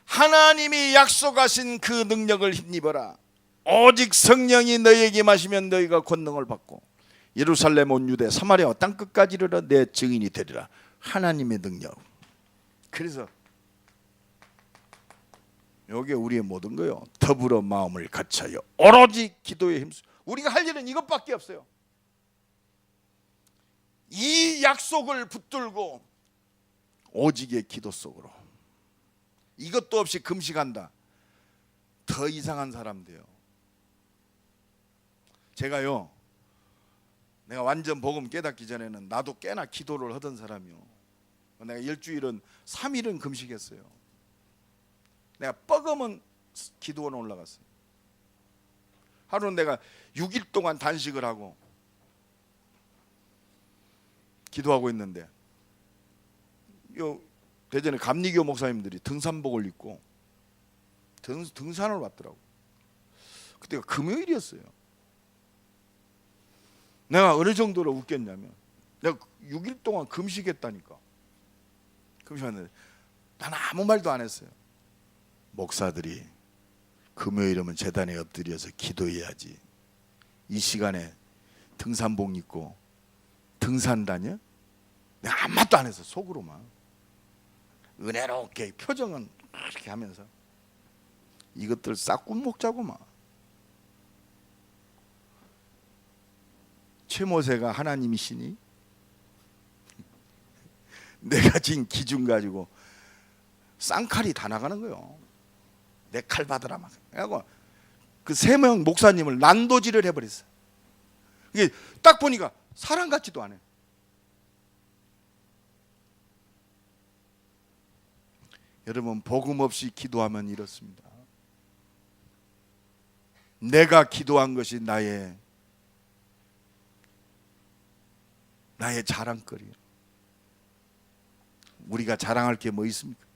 하나님이 약속하신 그 능력을 힘입어라. 오직 성령이 너희에게 임하시면 너희가 권능을 받고 예루살렘 온 유대 사마리아 땅 끝까지 이르러 내 증인이 되리라. 하나님의 능력. 그래서 여기에 우리의 모든 거요, 더불어 마음을 같이하여 오로지 기도에 힘쓰. 우리가 할 일은 이것밖에 없어요. 이 약속을 붙들고 오직의 기도 속으로. 이것도 없이 금식한다. 더 이상한 사람 돼요. 제가요, 내가 완전 복음 깨닫기 전에는 나도 꽤나 기도를 하던 사람이요. 내가 일주일은 3일은 금식했어요. 내가 뻐금은 기도원 올라갔어요. 하루는 내가 6일 동안 단식을 하고 기도하고 있는데, 요 대전에 감리교 목사님들이 등산복을 입고 등산을 왔더라고. 그때가 금요일이었어요. 내가 어느 정도로 웃겼냐면, 내가 6일 동안 금식했다니까. 금식했는데 나는 아무 말도 안 했어요. 목사들이 금요일이면 제단에 엎드려서 기도해야지, 이 시간에 등산복 입고 등산 다녀? 내가 아무 말도 안 했어. 속으로만 은혜롭게 표정은 이렇게 하면서 이것들 싹군 먹자고만. 최모세가 하나님이시니 내가 진 기준 가지고 쌍칼이 다 나가는 거예요. 내 칼 받으라 막. 그래갖고 그 3명 목사님을 난도질을 해버렸어. 이게 딱 보니까 사람 같지도 않아요. 여러분, 복음 없이 기도하면 이렇습니다. 내가 기도한 것이 나의 자랑거리예요. 우리가 자랑할 게 뭐 있습니까?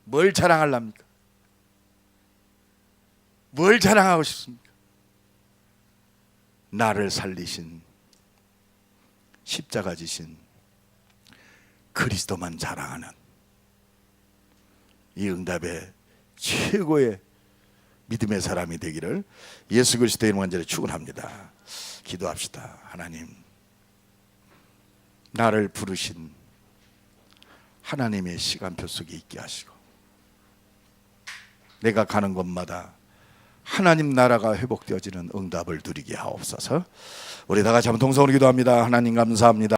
뭘 자랑하려합니까? 뭘 자랑하고 싶습니까? 나를 살리신, 십자가 지신 그리스도만 자랑하는 이 응답의 최고의 믿음의 사람이 되기를 예수 그리스도의 이름으로 간절히 축원합니다. 기도합시다. 하나님, 나를 부르신 하나님의 시간표 속에 있게 하시고, 내가 가는 곳마다 하나님 나라가 회복되어지는 응답을 누리게 하옵소서. 우리 다 같이 한번 동성으로 기도합니다. 하나님 감사합니다.